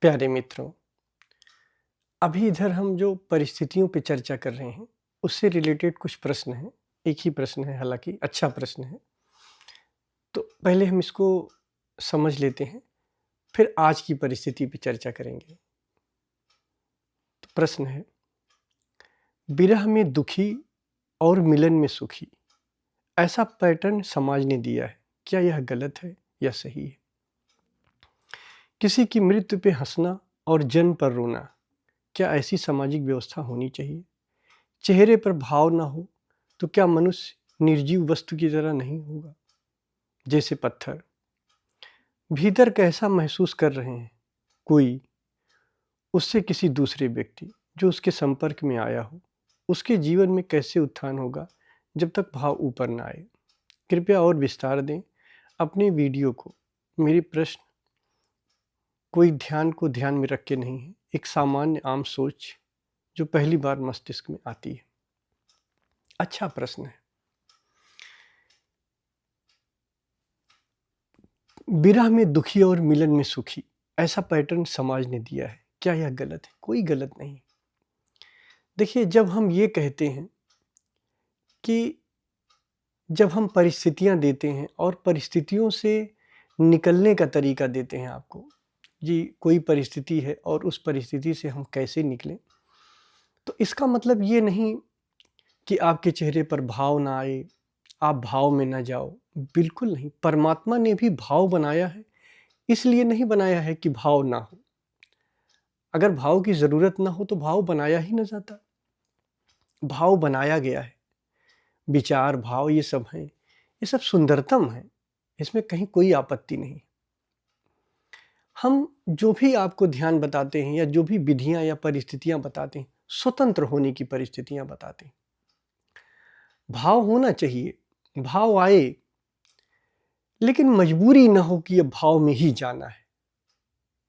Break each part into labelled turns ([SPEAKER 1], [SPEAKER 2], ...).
[SPEAKER 1] प्यारे मित्रों, अभी इधर हम जो परिस्थितियों पे चर्चा कर रहे हैं, उससे रिलेटेड कुछ प्रश्न हैं। एक ही प्रश्न है, हालाँकि अच्छा प्रश्न है। तो पहले हम इसको समझ लेते हैं, फिर आज की परिस्थिति पे चर्चा करेंगे। तो प्रश्न है, विरह में दुखी और मिलन में सुखी, ऐसा पैटर्न समाज ने दिया है। क्या यह गलत है या सही है? किसी की मृत्यु पे हँसना और जन्म पर रोना, क्या ऐसी सामाजिक व्यवस्था होनी चाहिए? चेहरे पर भाव ना हो तो क्या मनुष्य निर्जीव वस्तु की तरह नहीं होगा? जैसे पत्थर भीतर कैसा महसूस कर रहे हैं कोई, उससे किसी दूसरे व्यक्ति जो उसके संपर्क में आया हो, उसके जीवन में कैसे उत्थान होगा जब तक भाव ऊपर ना आए? कृपया और विस्तार दें अपने वीडियो को। मेरी प्रश्न कोई ध्यान में रख के नहीं है, एक सामान्य आम सोच जो पहली बार मस्तिष्क में आती है। अच्छा प्रश्न है। विरह में दुखी और मिलन में सुखी, ऐसा पैटर्न समाज ने दिया है। क्या यह गलत है? कोई गलत नहीं। देखिए, जब हम ये कहते हैं कि जब हम परिस्थितियां देते हैं और परिस्थितियों से निकलने का तरीका देते हैं आपको, जी कोई परिस्थिति है और उस परिस्थिति से हम कैसे निकलें, तो इसका मतलब ये नहीं कि आपके चेहरे पर भाव ना आए, आप भाव में ना जाओ। बिल्कुल नहीं। परमात्मा ने भी भाव बनाया है, इसलिए नहीं बनाया है कि भाव ना हो। अगर भाव की ज़रूरत ना हो तो भाव बनाया ही ना जाता। भाव बनाया गया है। विचार, भाव ये सब हैं। ये सब सुंदरतम है। इसमें कहीं कोई आपत्ति नहीं। हम जो भी आपको ध्यान बताते हैं या जो भी विधियां या परिस्थितियां बताते हैं, स्वतंत्र होने की परिस्थितियां बताते हैं। भाव होना चाहिए, भाव आए, लेकिन मजबूरी ना हो कि ये भाव में ही जाना है।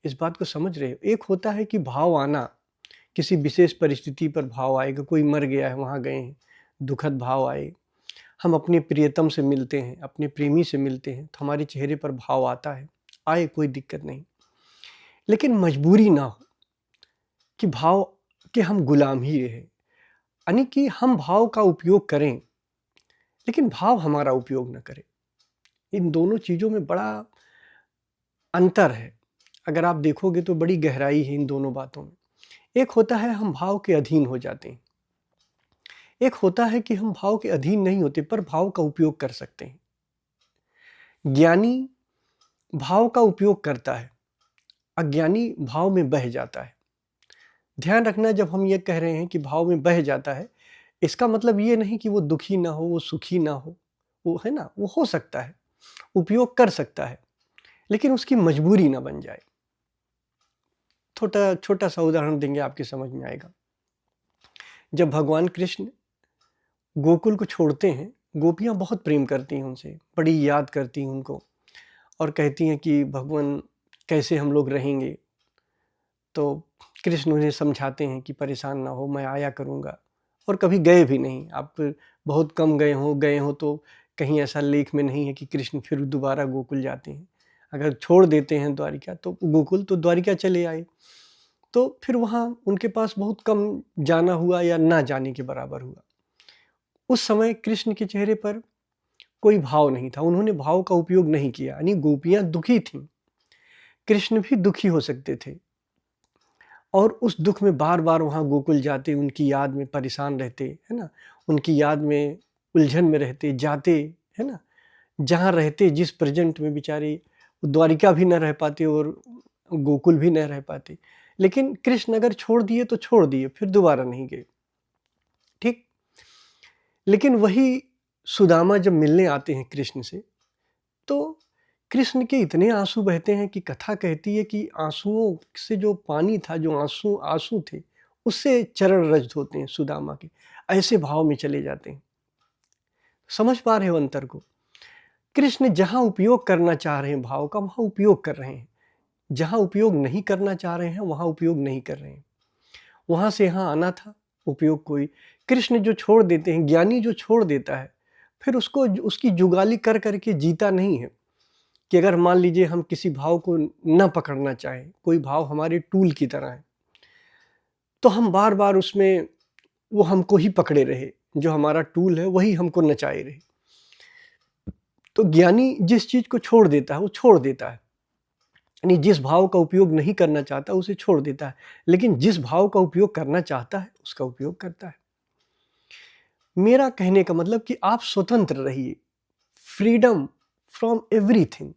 [SPEAKER 1] इस बात को समझ रहे हो? एक होता है कि भाव आना, किसी विशेष परिस्थिति पर भाव आएगा, कोई मर गया है, वहाँ गए हैं, दुखद भाव आए। हम अपने प्रियतम से मिलते हैं, अपने प्रेमी से मिलते हैं, तो हमारे चेहरे पर भाव आता है, आए, कोई दिक्कत नहीं। लेकिन मजबूरी ना हो कि भाव के हम गुलाम ही रहे, यानी कि हम भाव का उपयोग करें, लेकिन भाव हमारा उपयोग ना करे। इन दोनों चीज़ों में बड़ा अंतर है। अगर आप देखोगे तो बड़ी गहराई है इन दोनों बातों में। एक होता है हम भाव के अधीन हो जाते हैं, एक होता है कि हम भाव के अधीन नहीं होते पर भाव का उपयोग कर सकते हैं। ज्ञानी भाव का उपयोग करता है, अज्ञानी भाव में बह जाता है। ध्यान रखना, जब हम ये कह रहे हैं कि भाव में बह जाता है, इसका मतलब ये नहीं कि वो दुखी ना हो, वो सुखी ना हो, वो है ना, वो हो सकता है, उपयोग कर सकता है, लेकिन उसकी मजबूरी ना बन जाए। छोटा सा उदाहरण देंगे, आपकी समझ में आएगा। जब भगवान कृष्ण गोकुल को छोड़ते हैं, गोपियाँ बहुत प्रेम करती हैं उनसे, बड़ी याद करती हैं उनको और कहती हैं कि भगवान कैसे हम लोग रहेंगे। तो कृष्ण उन्हें समझाते हैं कि परेशान ना हो, मैं आया करूँगा। और कभी गए भी नहीं। आप बहुत कम गए हो तो कहीं ऐसा लेख में नहीं है कि कृष्ण फिर दोबारा गोकुल जाते हैं। अगर छोड़ देते हैं द्वारिका तो गोकुल, तो द्वारिका चले आए। तो फिर वहाँ उनके पास बहुत कम जाना हुआ या ना जाने के बराबर हुआ। उस समय कृष्ण के चेहरे पर कोई भाव नहीं था, उन्होंने भाव का उपयोग नहीं किया, यानी गोपियाँ दुखी थीं। कृष्ण भी दुखी हो सकते थे और उस दुख में बार-बार वहाँ गोकुल जाते, उनकी याद में परेशान रहते, है ना? उनकी याद में उलझन में रहते, जाते, है ना? जहाँ रहते, जिस प्रेज़ेंट में बेचारे द्वारिका भी न रह पाते और गोकुल भी न रह पाते। लेकिन कृष्ण अगर छोड़ दिए तो छोड़ दिए, फिर दोबारा नहीं गए। ठीक? लेकिन वही सुदामा जब मिलने आते हैं कृष्ण से, तो कृष्ण के इतने आँसू बहते हैं कि कथा कहती है कि आँसुओं से जो पानी था, जो आँसू आँसू थे, उससे चरण रज होते हैं सुदामा के। ऐसे भाव में चले जाते हैं। समझ पा रहे हो अंतर को? कृष्ण जहाँ उपयोग करना चाह रहे हैं भाव का, वहाँ उपयोग कर रहे हैं। जहाँ उपयोग नहीं करना चाह रहे हैं, वहाँ उपयोग नहीं कर रहे हैं। वहाँ से यहाँ आना था, उपयोग कोई। कृष्ण जो छोड़ देते हैं, ज्ञानी जो छोड़ देता है, फिर उसको उसकी जुगाली कर के जीता नहीं है। कि अगर मान लीजिए हम किसी भाव को न पकड़ना चाहें, कोई भाव हमारे टूल की तरह है, तो हम बार बार उसमें वो हमको ही पकड़े रहे, जो हमारा टूल है वही हमको नचाए रहे। तो ज्ञानी जिस चीज को छोड़ देता है वो छोड़ देता है, यानी जिस भाव का उपयोग नहीं करना चाहता उसे छोड़ देता है, लेकिन जिस भाव का उपयोग करना चाहता है उसका उपयोग करता है। मेरा कहने का मतलब कि आप स्वतंत्र रहिए, फ्रीडम फ्रॉम एवरीथिंग,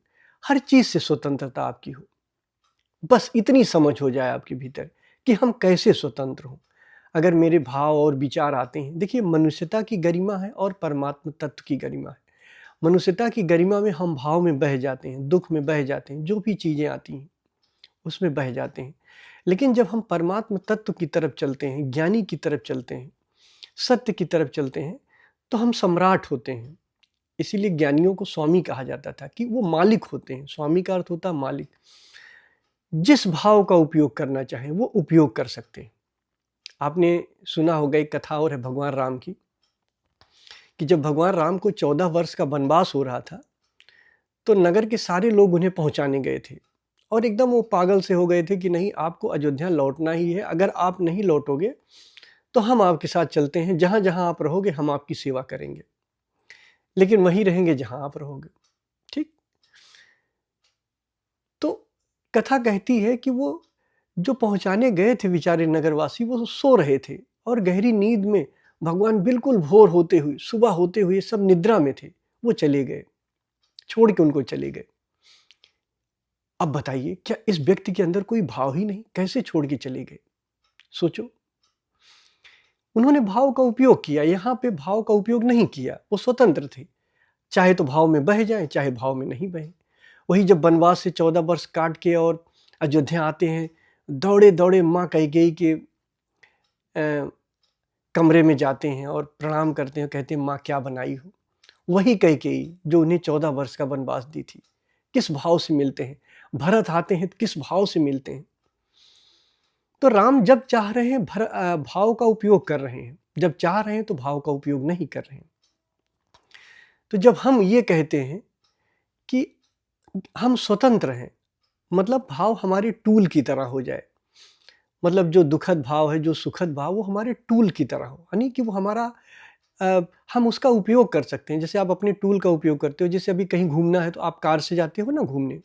[SPEAKER 1] हर चीज से स्वतंत्रता आपकी हो। बस इतनी समझ हो जाए आपके भीतर कि हम कैसे स्वतंत्र हों। अगर मेरे भाव और विचार आते हैं, देखिए मनुष्यता की गरिमा है और परमात्मा तत्व की गरिमा है। मनुष्यता की गरिमा में हम भाव में बह जाते हैं, दुख में बह जाते हैं, जो भी चीजें आती हैं उसमें बह जाते हैं। लेकिन जब हम परमात्मा तत्व की तरफ चलते हैं, ज्ञानी की तरफ चलते हैं, सत्य की तरफ चलते हैं, तो हम सम्राट होते हैं। इसीलिए ज्ञानियों को स्वामी कहा जाता था कि वो मालिक होते हैं। स्वामी का अर्थ होता है मालिक। जिस भाव का उपयोग करना चाहें वो उपयोग कर सकते हैं। आपने सुना होगा, एक कथा और है भगवान राम की, कि जब भगवान राम को 14 वर्ष का वनवास हो रहा था, तो नगर के सारे लोग उन्हें पहुंचाने गए थे और एकदम वो पागल से हो गए थे कि नहीं, आपको अयोध्या लौटना ही है। अगर आप नहीं लौटोगे तो हम आपके साथ चलते हैं, जहां जहां आप रहोगे हम आपकी सेवा करेंगे, लेकिन वहीं रहेंगे जहां आप रहोगे। ठीक। तो कथा कहती है कि वो जो पहुंचाने गए थे बेचारे नगरवासी, वो सो रहे थे और गहरी नींद में भगवान बिल्कुल भोर होते हुए, सुबह होते हुए सब निद्रा में थे, वो चले गए, छोड़ के उनको चले गए। अब बताइए, क्या इस व्यक्ति के अंदर कोई भाव ही नहीं? कैसे छोड़ के चले गए? सोचो। उन्होंने भाव का उपयोग किया, यहाँ पे भाव का उपयोग नहीं किया, वो स्वतंत्र थे, चाहे तो भाव में बह जाएं, चाहे भाव में नहीं बहें। वही जब वनवास से 14 वर्ष काट के और अयोध्या आते हैं, दौड़े दौड़े माँ कैकेयी के कमरे में जाते हैं और प्रणाम करते हैं, कहते हैं माँ क्या बनाई हो। वही कैकेयी जो उन्हें 14 वर्ष का वनवास दी थी। किस भाव से मिलते हैं? भरत आते हैं तो किस भाव से मिलते हैं? तो राम जब चाह रहे हैं भाव का उपयोग कर रहे हैं, जब चाह रहे हैं तो भाव का उपयोग नहीं कर रहे हैं। तो जब हम ये कहते हैं कि हम स्वतंत्र हैं, मतलब भाव हमारे टूल की तरह हो जाए, मतलब जो दुखद भाव है, जो सुखद भाव, वो हमारे टूल की तरह हो, यानी कि वो हमारा हम उसका उपयोग कर सकते हैं। जैसे आप अपने टूल का उपयोग करते हो, जैसे अभी कहीं घूमना है तो आप कार से जाते हो ना घूमने,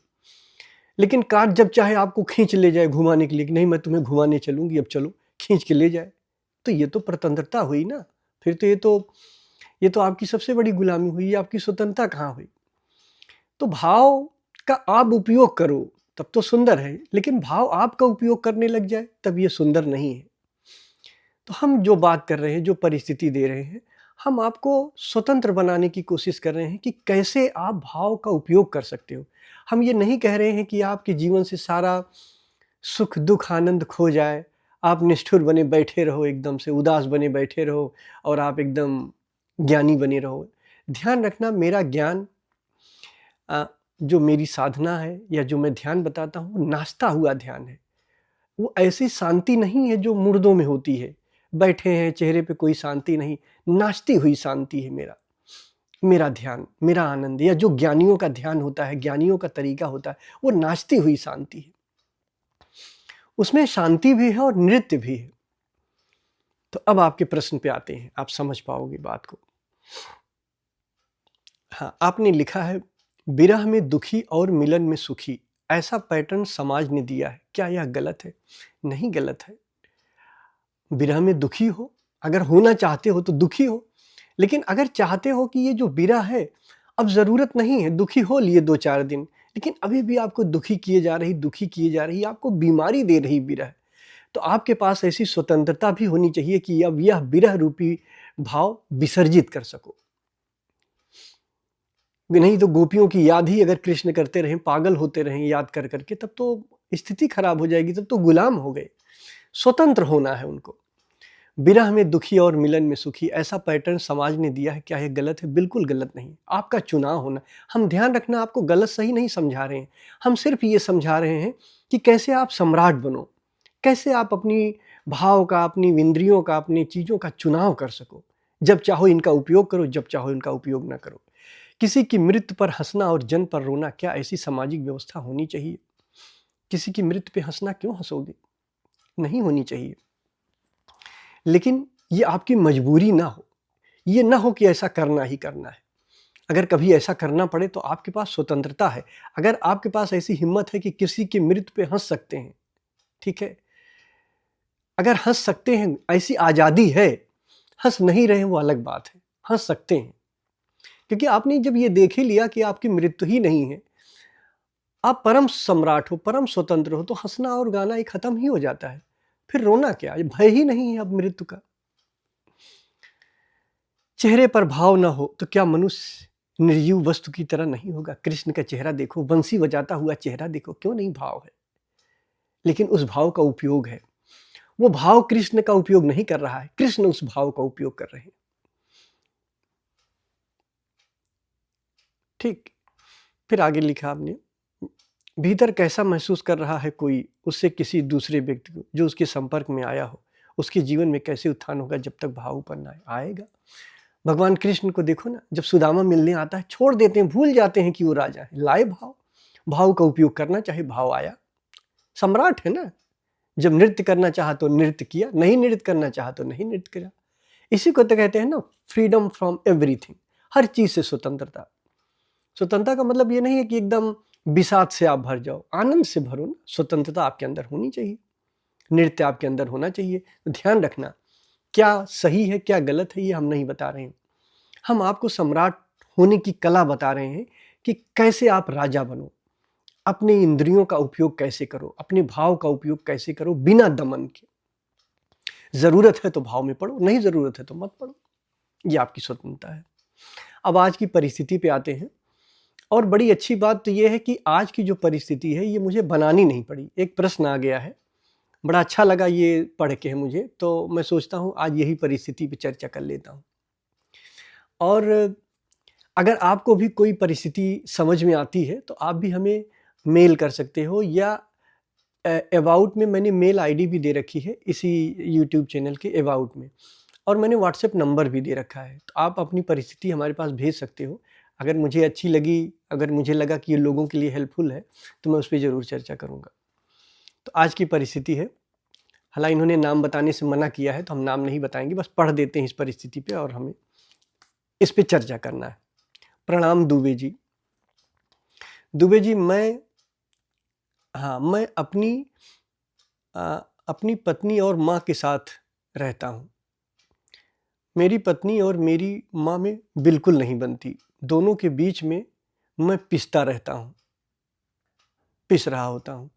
[SPEAKER 1] लेकिन कार जब चाहे आपको खींच ले जाए घुमाने के लिए कि नहीं मैं तुम्हें घुमाने चलूंगी, अब चलो, खींच के ले जाए, तो ये तो स्वतंत्रता हुई ना। फिर तो ये तो आपकी सबसे बड़ी गुलामी हुई, आपकी स्वतंत्रता कहाँ हुई? तो भाव का आप उपयोग करो तब तो सुंदर है, लेकिन भाव आपका उपयोग करने लग जाए तब ये सुंदर नहीं है। तो हम जो बात कर रहे हैं, जो परिस्थिति दे रहे हैं, हम आपको स्वतंत्र बनाने की कोशिश कर रहे हैं कि कैसे आप भाव का उपयोग कर सकते हो। हम ये नहीं कह रहे हैं कि आपके जीवन से सारा सुख दुख आनंद खो जाए, आप निष्ठुर बने बैठे रहो, एकदम से उदास बने बैठे रहो और आप एकदम ज्ञानी बने रहो। ध्यान रखना, मेरा ज्ञान जो मेरी साधना है या जो मैं ध्यान बताता हूँ, नाचता हुआ ध्यान है। वो ऐसी शांति नहीं है जो मुर्दों में होती है, बैठे हैं चेहरे पे कोई शांति नहीं, नाचती हुई शांति है मेरा ध्यान, मेरा आनंद, या जो ज्ञानियों का ध्यान होता है, ज्ञानियों का तरीका होता है, वो नाचती हुई शांति है। उसमें शांति भी है और नृत्य भी है। तो अब आपके प्रश्न पे आते हैं, आप समझ पाओगे बात को। हाँ, आपने लिखा है विरह में दुखी और मिलन में सुखी, ऐसा पैटर्न समाज ने दिया है, क्या यह गलत है? नहीं, गलत है। विरह में दुखी हो, अगर होना चाहते हो तो दुखी हो, लेकिन अगर चाहते हो कि ये जो विरह है, अब ज़रूरत नहीं है, दुखी हो लिए 2-4 दिन, लेकिन अभी भी आपको दुखी किए जा रही, आपको बीमारी दे रही विरह, तो आपके पास ऐसी स्वतंत्रता भी होनी चाहिए कि अब यह विरह रूपी भाव विसर्जित कर सको। नहीं तो गोपियों की याद ही अगर कृष्ण करते रहें, पागल होते रहें याद कर करके, तब तो स्थिति खराब हो जाएगी, तब तो गुलाम हो गए। स्वतंत्र होना है उनको। विरह में दुखी और मिलन में सुखी, ऐसा पैटर्न समाज ने दिया है, क्या ये गलत है? बिल्कुल गलत नहीं, आपका चुनाव होना। हम ध्यान रखना, आपको गलत सही नहीं समझा रहे हैं, हम सिर्फ ये समझा रहे हैं कि कैसे आप सम्राट बनो, कैसे आप अपनी भाव का, अपनी इंद्रियों का, अपनी चीज़ों का चुनाव कर सको। जब चाहो इनका उपयोग करो, जब चाहो इनका उपयोग ना करो। किसी की मृत्यु पर हंसना और जन्म पर रोना, क्या ऐसी सामाजिक व्यवस्था होनी चाहिए? किसी की मृत्यु पे हंसना क्यों हंसोगे? नहीं होनी चाहिए। लेकिन ये आपकी मजबूरी ना हो, ये ना हो कि ऐसा करना ही करना है। अगर कभी ऐसा करना पड़े तो आपके पास स्वतंत्रता है। अगर आपके पास ऐसी हिम्मत है कि किसी की मृत्यु पे हंस सकते हैं, ठीक है, अगर हंस सकते हैं, ऐसी आज़ादी है, हंस नहीं रहे वो अलग बात है, हंस सकते हैं। क्योंकि आपने जब ये देख ही लिया कि आपकी मृत्यु ही नहीं है, आप परम सम्राट हो, परम स्वतंत्र हो, तो हंसना और गाना ही खत्म ही हो जाता है। फिर रोना क्या, ये भय ही नहीं है अब मृत्यु का। चेहरे पर भाव न हो तो क्या मनुष्य निर्जीव वस्तु की तरह नहीं होगा? कृष्ण का चेहरा देखो, बंसी बजाता हुआ चेहरा देखो, क्यों नहीं भाव है? लेकिन उस भाव का उपयोग है। वो भाव कृष्ण का उपयोग नहीं कर रहा है, कृष्ण उस भाव का उपयोग कर रहे हैं। ठीक। फिर आगे लिखा आपने, भीतर कैसा महसूस कर रहा है कोई, उससे किसी दूसरे व्यक्ति को जो उसके संपर्क में आया हो, उसके जीवन में कैसे उत्थान होगा जब तक भाव ऊपर ना आएगा। भगवान कृष्ण को देखो ना, जब सुदामा मिलने आता है, छोड़ देते हैं, भूल जाते हैं कि वो राजा है। लाए भाव, भाव का उपयोग करना, चाहे भाव आया। सम्राट है ना, जब नृत्य करना चाहा तो नृत्य किया, नहीं नृत्य करना चाहा तो नहीं नृत्य किया। इसी को तो कहते हैं ना, फ्रीडम फ्रॉम एवरीथिंग, हर चीज से स्वतंत्रता। स्वतंत्रता का मतलब ये नहीं है कि एकदम बिसात से आप भर जाओ, आनंद से भरो ना। स्वतंत्रता आपके अंदर होनी चाहिए, नृत्य आपके अंदर होना चाहिए। तो ध्यान रखना, क्या सही है क्या गलत है ये हम नहीं बता रहे हैं, हम आपको सम्राट होने की कला बता रहे हैं कि कैसे आप राजा बनो, अपने इंद्रियों का उपयोग कैसे करो, अपने भाव का उपयोग कैसे करो बिना दमन के। जरूरत है तो भाव में पढ़ो, नहीं जरूरत है तो मत पढ़ो, ये आपकी स्वतंत्रता है। अब आज की परिस्थिति पे आते हैं, और बड़ी अच्छी बात तो ये है कि आज की जो परिस्थिति है ये मुझे बनानी नहीं पड़ी। एक प्रश्न आ गया है, बड़ा अच्छा लगा ये पढ़ के मुझे, तो मैं सोचता हूँ आज यही परिस्थिति पे चर्चा कर लेता हूँ। और अगर आपको भी कोई परिस्थिति समझ में आती है तो आप भी हमें मेल कर सकते हो, या अबाउट में मैंने मेल आईडी भी दे रखी है इसी यूट्यूब चैनल के अबाउट में, और मैंने व्हाट्सएप नंबर भी दे रखा है, तो आप अपनी परिस्थिति हमारे पास भेज सकते हो। अगर मुझे अच्छी लगी, अगर मुझे लगा कि ये लोगों के लिए हेल्पफुल है तो मैं उस पर ज़रूर चर्चा करूँगा। तो आज की परिस्थिति है, हालांकि इन्होंने नाम बताने से मना किया है तो हम नाम नहीं बताएंगे, बस पढ़ देते हैं इस परिस्थिति पे और हमें इस पे चर्चा करना है। प्रणाम दुबे जी। दुबे जी, मैं अपनी पत्नी और माँ के साथ रहता हूँ। मेरी पत्नी और मेरी माँ में बिल्कुल नहीं बनती, दोनों के बीच में मैं पिसता रहता हूँ, पिस रहा होता हूँ।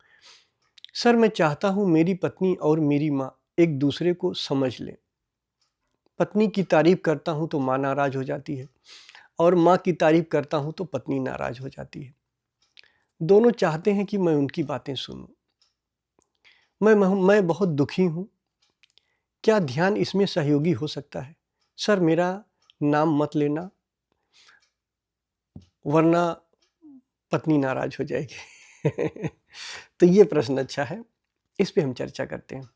[SPEAKER 1] सर, मैं चाहता हूँ मेरी पत्नी और मेरी माँ एक दूसरे को समझ लें। पत्नी की तारीफ करता हूँ तो माँ नाराज हो जाती है, और माँ की तारीफ करता हूँ तो पत्नी नाराज हो जाती है। दोनों चाहते हैं कि मैं उनकी बातें सुनूं। मैं बहुत दुखी हूँ। क्या ध्यान इसमें सहयोगी हो सकता है? सर, मेरा नाम मत लेना, वरना पत्नी नाराज हो जाएगी। तो ये प्रश्न अच्छा है, इस पे हम चर्चा करते हैं।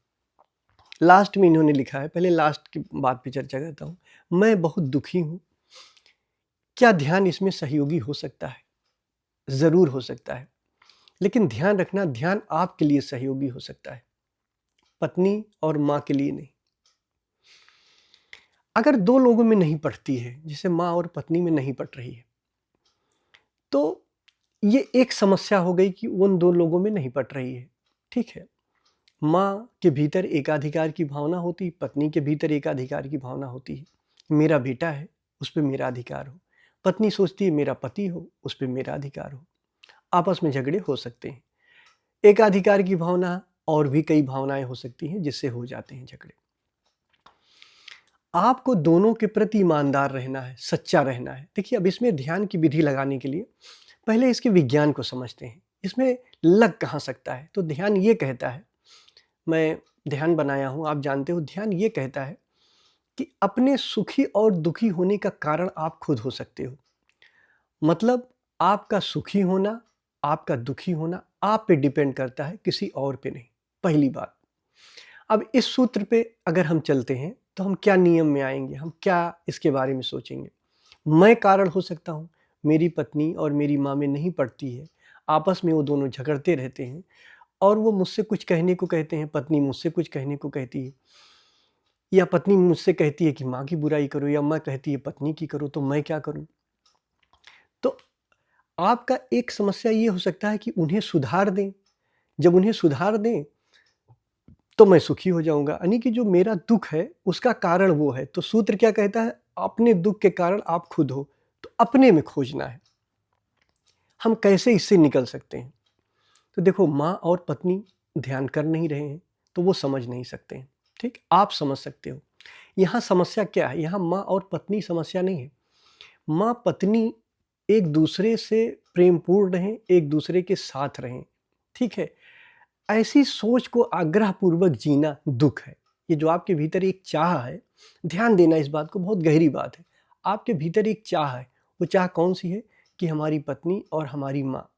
[SPEAKER 1] लास्ट में इन्होंने लिखा है, पहले लास्ट की बात पे चर्चा करता हूँ। मैं बहुत दुखी हूँ, क्या ध्यान इसमें सहयोगी हो सकता है? जरूर हो सकता है, लेकिन ध्यान रखना, ध्यान आपके लिए सहयोगी हो सकता है, पत्नी और माँ के लिए नहीं। अगर दो लोगों में नहीं पटती है, जैसे माँ और पत्नी में नहीं पट रही है, तो ये एक समस्या हो गई कि उन दो लोगों में नहीं पट रही है। ठीक है, माँ के भीतर एकाधिकार की भावना होती, पत्नी के भीतर एकाधिकार की भावना होती है। मेरा बेटा है, उस पर मेरा अधिकार हो। पत्नी सोचती है मेरा पति हो, उस पर मेरा अधिकार हो। आपस में झगड़े हो सकते हैं। एकाधिकार की भावना और भी कई भावनाएं हो सकती हैं जिससे हो जाते हैं झगड़े। आपको दोनों के प्रति ईमानदार रहना है, सच्चा रहना है। देखिए, अब इसमें ध्यान की विधि लगाने के लिए पहले इसके विज्ञान को समझते हैं, इसमें लग कहाँ सकता है। तो ध्यान ये कहता है, मैं ध्यान बनाया हूँ, आप जानते हो, ध्यान ये कहता है कि अपने सुखी और दुखी होने का कारण आप खुद हो सकते हो। मतलब आपका सुखी होना, आपका दुखी होना आप पे डिपेंड करता है, किसी और पे नहीं। पहली बात। अब इस सूत्र पे अगर हम चलते हैं तो हम क्या नियम में आएंगे, हम क्या इसके बारे में सोचेंगे। मैं कारण हो सकता हूँ, मेरी पत्नी और मेरी माँ में नहीं पड़ती है, आपस में वो दोनों झगड़ते रहते हैं और वो मुझसे कुछ कहने को कहते हैं, पत्नी मुझसे कुछ कहने को कहती है, या पत्नी मुझसे कहती है कि माँ की बुराई करो, या माँ कहती है पत्नी की करो, तो मैं क्या करूँ? तो आपका एक समस्या ये हो सकता है कि उन्हें सुधार दें। जब उन्हें सुधार दें तो मैं सुखी हो जाऊँगा। यानी कि जो मेरा दुःख है उसका कारण वो है। तो सूत्र क्या कहता है? अपने दुःख के कारण आप खुद हो, तो अपने में खोजना है। हम कैसे इससे निकल सकते हैं? तो देखो, माँ और पत्नी ध्यान कर नहीं रहे हैं, तो वो समझ नहीं सकते हैं, ठीक? आप समझ सकते हो। यहाँ समस्या क्या है? यहाँ माँ और पत्नी समस्या नहीं है। माँ-पत्नी एक दूसरे से प्रेमपूर्ण रहें, एक दूसरे के साथ रहें, ठीक है? ऐसी सोच को आग्रहपूर्वक जीना दुःख है। ये जो आपके भीतर एक चाह है, ध्यान देना इस बात को, बहुत गहरी बात है। आपके भीतर एक चाह है, वो चाह कौन-सी है? कि हमारी पत्नी और हमारी माँ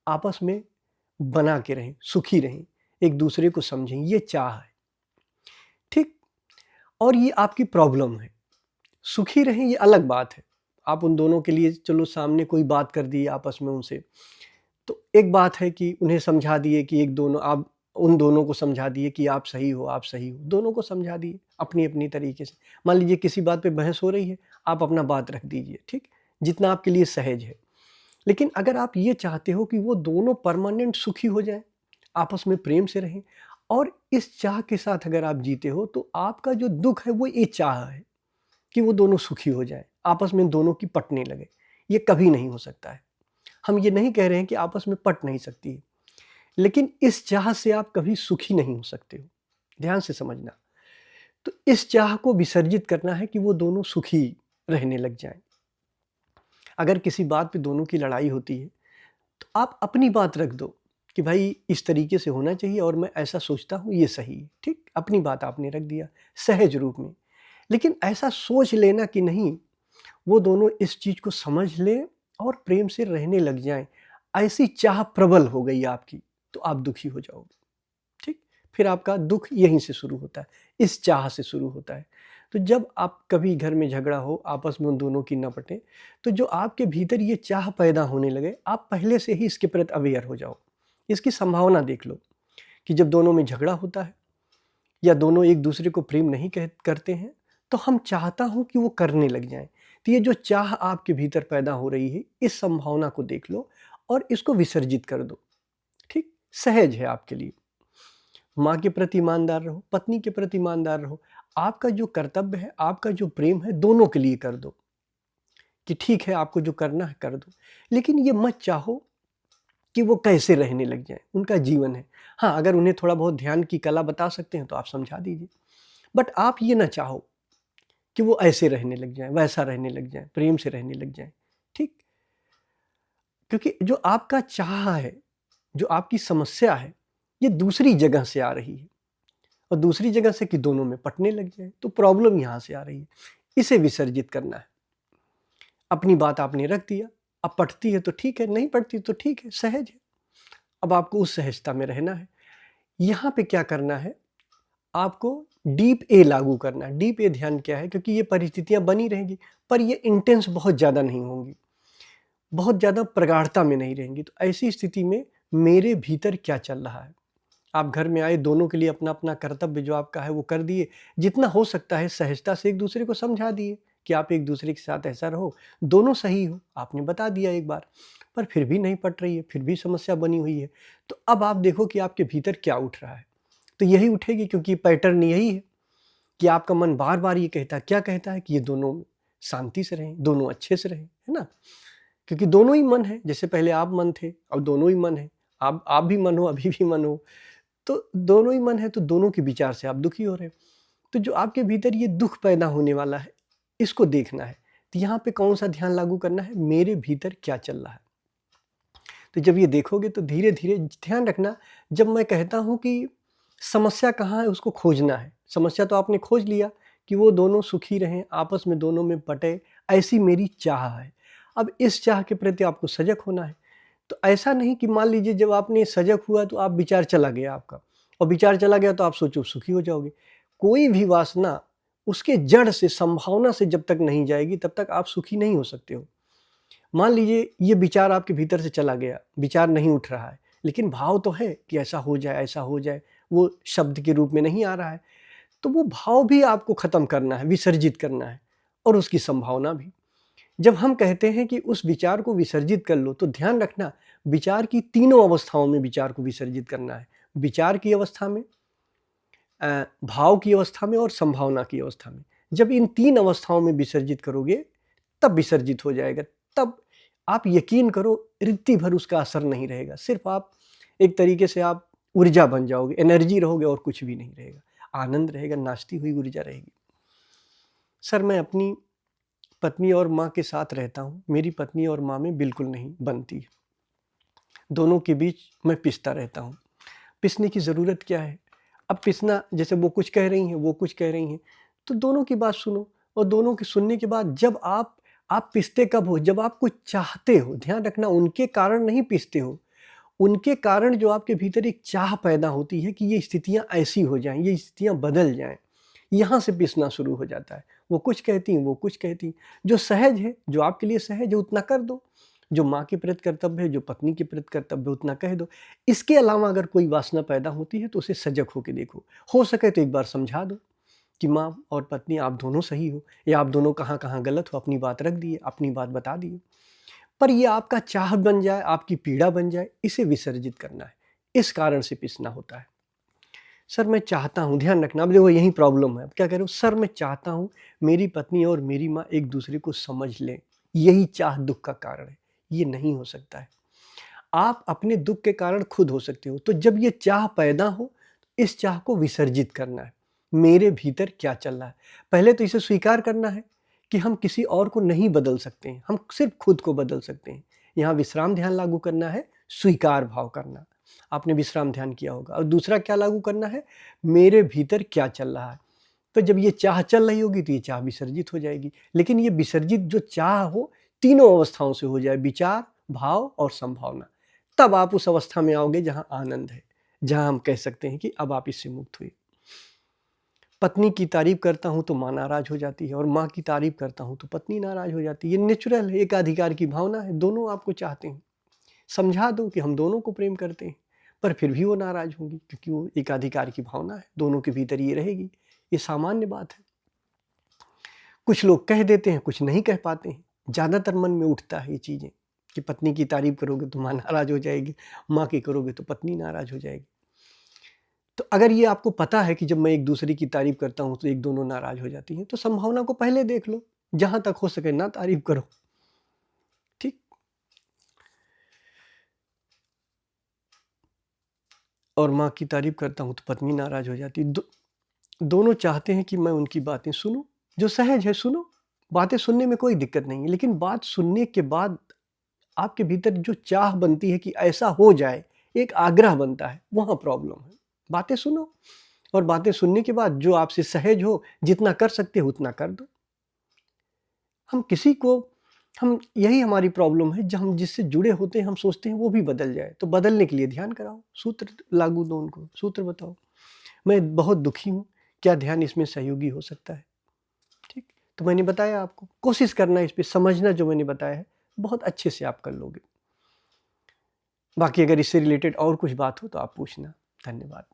[SPEAKER 1] आपस में बना के रहें, सुखी रहें, एक दूसरे को समझें, ये चाह है, ठीक? और ये आपकी प्रॉब्लम है। सुखी रहें ये अलग बात है। आप उन दोनों के लिए चलो सामने कोई बात कर दी आपस में उनसे, तो एक बात है कि उन्हें समझा दिए कि एक दोनों आप उन दोनों को समझा दिए कि आप सही हो, आप सही हो। दोनों को समझा दिए अपनी-अपनी तरीके से। मान लीजिए किसी बात पे बहस हो रही है, आप अपना बात रख दीजिए, ठीक? जितना आपके लिए सहज है। लेकिन अगर आप ये चाहते हो कि वो दोनों परमानेंट सुखी हो जाएँ, आपस में प्रेम से रहें, और इस चाह के साथ अगर आप जीते हो, तो आपका जो दुःख है वो ये चाह है कि वो दोनों सुखी हो जाएँ, आपस में दोनों की पटने लगे। ये कभी नहीं हो सकता है। हम ये नहीं कह रहे हैं कि आपस में पट नहीं सकती है, लेकिन इस चाह से आप कभी सुखी नहीं हो सकते हो। ध्यान से समझना। तो इस चाह को विसर्जित करना है कि वो दोनों सुखी रहने लग जाएँ। अगर किसी बात पे दोनों की लड़ाई होती है, तो आप अपनी बात रख दो कि भाई इस तरीके से होना चाहिए और मैं ऐसा सोचता हूँ, ये सही है, ठीक? अपनी बात आपने रख दिया सहज रूप में। लेकिन ऐसा सोच लेना कि नहीं, वो दोनों इस चीज़ को समझ लें और प्रेम से रहने लग जाएँ। ऐसी चाह प्रबल हो गई आपकी, तो आप दुखी हो जाओगे, ठीक? फिर आपका दुःख यहीं से शुरू होता है, इस चाह से शुरू होता है। तो जब आप कभी घर में झगड़ा हो, आपस में उन दोनों की ना पटे, तो जो आपके भीतर ये चाह पैदा होने लगे, आप पहले से ही इसके प्रति अवेयर हो जाओ। इसकी संभावना देख लो कि जब दोनों में झगड़ा होता है या दोनों एक दूसरे को प्रेम नहीं करते हैं, तो हम चाहता हूँ कि वो करने लग जाएँ। तो ये जो चाह आपके भीतर पैदा हो रही है, इस संभावना को देख लो और इसको विसर्जित कर दो, ठीक? सहज है आपके लिए। माँ के प्रति ईमानदार रहो, पत्नी के प्रति ईमानदार रहो। आपका जो कर्तव्य है, आपका जो प्रेम है, दोनों के लिए कर दो कि ठीक है, आपको जो करना है कर दो। लेकिन ये मत चाहो कि वो कैसे रहने लग जाएँ, उनका जीवन है। हाँ, अगर उन्हें थोड़ा बहुत ध्यान की कला बता सकते हैं तो आप समझा दीजिए। बट आप ये ना चाहो कि वो ऐसे रहने लग जाएँ, वैसा रहने लग जाएँ, प्रेम से रहने लग जाएँ, ठीक? क्योंकि जो आपका चाह है, जो आपकी समस्या है, ये दूसरी जगह से आ रही है, और दूसरी जगह से कि दोनों में पटने लग जाए, तो प्रॉब्लम यहाँ से आ रही है। इसे विसर्जित करना है। अपनी बात आपने रख दिया, अब पटती है तो ठीक है, नहीं पटती तो ठीक है, सहज है। अब आपको उस सहजता में रहना है। यहाँ पे क्या करना है, आपको डीप ए लागू करना है। डीप ए ध्यान क्या है, क्योंकि ये परिस्थितियाँ बनी रहेंगी, पर ये इंटेंस बहुत ज़्यादा नहीं होंगी, बहुत ज़्यादा प्रगाढ़ता में नहीं रहेंगी। तो ऐसी स्थिति में मेरे भीतर क्या चल रहा है? आप घर में आए, दोनों के लिए अपना-अपना कर्तव्य जो आपका है वो कर दिए। जितना हो सकता है सहजता से एक-दूसरे को समझा दिए कि आप एक-दूसरे के साथ ऐसा रहो, दोनों सही हो, आपने बता दिया एक बार। पर फिर भी नहीं पट रही है, फिर भी समस्या बनी हुई है। तो अब आप देखो कि आपके भीतर क्या उठ रहा है। तो यही उठेगी, क्योंकि पैटर्न यही है कि आपका मन बार-बार ये कहता है, क्या कहता है कि ये दोनों शांति से रहें, दोनों अच्छे से रहें, है ना? क्योंकि दोनों ही मन है, जैसे पहले आप मन थे, अब दोनों ही मन है। आप भी मन हो, अभी भी मन हो। तो दोनों ही मन है, तो दोनों के विचार से आप दुखी हो रहे हो। तो जो आपके भीतर ये दुःख पैदा होने वाला है, इसको देखना है। तो यहाँ पे कौन-सा ध्यान लागू करना है, मेरे भीतर क्या चल रहा है। तो जब ये देखोगे तो धीरे-धीरे ध्यान रखना, जब मैं कहता हूँ कि समस्या कहाँ है उसको खोजना है। समस्या तो आपने खोज लिया कि वो दोनों सुखी रहें, आपस में दोनों में पटे, ऐसी मेरी चाह है। अब इस चाह के प्रति आपको सजग होना है। तो ऐसा नहीं कि मान लीजिए जब आपने सजग हुआ तो आप विचार चला गया आपका, और विचार चला गया तो आप सोचो सुखी हो जाओगे। कोई भी वासना उसके जड़ से, संभावना से जब तक नहीं जाएगी तब तक आप सुखी नहीं हो सकते हो। मान लीजिए ये विचार आपके भीतर से चला गया, विचार नहीं उठ रहा है, लेकिन भाव तो है कि ऐसा हो जाए, ऐसा हो जाए, वो शब्द के रूप में नहीं आ रहा है। तो वो भाव भी आपको ख़त्म करना है, विसर्जित करना है, और उसकी संभावना भी। जब हम कहते हैं कि उस विचार को विसर्जित कर लो, तो ध्यान रखना, विचार की तीनों अवस्थाओं में विचार को विसर्जित करना है। विचार की अवस्था में, भाव की अवस्था में और संभावना की अवस्था में। जब इन 3 अवस्थाओं में विसर्जित करोगे, तब विसर्जित हो जाएगा। तब आप यकीन करो, रित्ती भर उसका असर नहीं रहेगा। सिर्फ़ आप एक तरीके से आप ऊर्जा बन जाओगे, एनर्जी रहोगे, और कुछ भी नहीं रहेगा। आनंद रहेगा, नाचती हुई ऊर्जा रहेगी। सर, मैं अपनी पत्नी और माँ के साथ रहता हूँ। मेरी पत्नी और माँ में बिल्कुल नहीं बनती है। दोनों के बीच मैं पिसता रहता हूँ। पिसने की ज़रूरत क्या है? अब पिसना, जैसे वो कुछ कह रही हैं, वो कुछ कह रही हैं, तो दोनों की बात सुनो, और दोनों की सुनने के बाद जब आप पिसते कब हो? जब आप कुछ चाहते हो। ध्यान रखना, उनके कारण नहीं पिसते हो। उनके कारण जो आपके भीतर एक चाह पैदा होती है कि ये स्थितियाँ ऐसी हो जाएँ, ये स्थितियाँ बदल जाएँ, यहाँ से पिसना शुरू हो जाता है। वो कुछ कहती हैं, वो कुछ कहती हैं। जो सहज है, जो आपके लिए सहज है, उतना कर दो। जो माँ के प्रति कर्तव्य है, जो पत्नी के प्रति कर्तव्य है, उतना कह दो। इसके अलावा अगर कोई वासना पैदा होती है, तो उसे सजग होके देखो। हो सके तो एक बार समझा दो कि माँ और पत्नी, आप दोनों सही हो, या आप दोनों कहाँ-कहाँ गलत हो। अपनी बात रख दिए, अपनी बात बता दिए। पर ये आपका चाह बन जाए, आपकी पीड़ा बन जाए, इसे विसर्जित करना है। इस कारण से पिसना होता है। सर, मैं चाहता हूँ, ध्यान रखना, अब देखो यही प्रॉब्लम है। अब क्या कह रहे हो? सर, मैं चाहता हूँ मेरी पत्नी और मेरी माँ एक दूसरे को समझ लें। यही चाह दुःख का कारण है। ये नहीं हो सकता है। आप अपने दुःख के कारण खुद हो सकते हो। तो जब ये चाह पैदा हो, इस चाह को विसर्जित करना है। मेरे भीतर क्या चल रहा है? पहले तो इसे स्वीकार करना है कि हम किसी और को नहीं बदल सकते हैं, हम सिर्फ़ खुद को बदल सकते हैं। यहाँ विश्राम ध्यान लागू करना है, स्वीकार भाव करना। आपने विश्राम ध्यान किया होगा। और दूसरा क्या लागू करना है? मेरे भीतर क्या चल रहा है? तो जब ये चाह चल रही होगी, तो ये चाह विसर्जित हो जाएगी। लेकिन ये विसर्जित जो चाह हो, तीनों अवस्थाओं से हो जाए, विचार, भाव और संभावना। तब आप उस अवस्था में आओगे जहाँ आनंद है, जहाँ हम कह सकते हैं कि अब आप इससे मुक्त हुए। पत्नी की तारीफ करता हूँ तो माँ नाराज हो जाती है, और माँ की तारीफ करता हूँ तो पत्नी नाराज हो जाती है। ये नेचुरल है, एकाधिकार की भावना है, दोनों आपको चाहते हैं। समझा दो कि हम दोनों को प्रेम करते हैं, पर फिर भी वो नाराज होंगी, क्योंकि वो एकाधिकार की भावना है, दोनों के भीतर ये रहेगी। ये सामान्य बात है। कुछ लोग कह देते हैं, कुछ नहीं कह पाते हैं। ज़्यादातर मन में उठता है ये चीज़ें कि पत्नी की तारीफ करोगे तो माँ नाराज हो जाएगी, माँ की करोगे तो पत्नी नाराज हो जाएगी। तो अगर ये आपको पता है कि जब मैं एक दूसरे की तारीफ करता हूँ तो एक दोनों नाराज हो जाती हैं, तो संभावना को पहले देख लो। जहाँ तक हो सके ना तारीफ करो। ठीक? और माँ की तारीफ करता हूँ तो पत्नी नाराज हो जाती है। दोनों चाहते हैं कि मैं उनकी बातें सुनूं। जो सहज है, सुनो। बातें सुनने में कोई दिक्कत नहीं है, लेकिन बात सुनने के बाद आपके भीतर जो चाह बनती है कि ऐसा हो जाए, एक आग्रह बनता है, वहाँ प्रॉब्लम है। बातें सुनो, और बातें सुनने के बाद जो आपसे सहज हो, जितना कर सकते हो उतना कर दो। हम किसी को हम यही हमारी प्रॉब्लम है, जब हम जिससे जुड़े होते हैं, हम सोचते हैं वो भी बदल जाए। तो बदलने के लिए ध्यान कराओ, सूत्र लागू दो उनको, सूत्र बताओ। मैं बहुत दुखी हूँ, क्या ध्यान इसमें सहयोगी हो सकता है? ठीक? तो मैंने बताया आपको, कोशिश करना इस पे, समझना जो मैंने बताया है, बहुत अच्छे से आप कर लोगे। बाकी अगर इससे रिलेटेड और कुछ बात हो तो आप पूछना। धन्यवाद।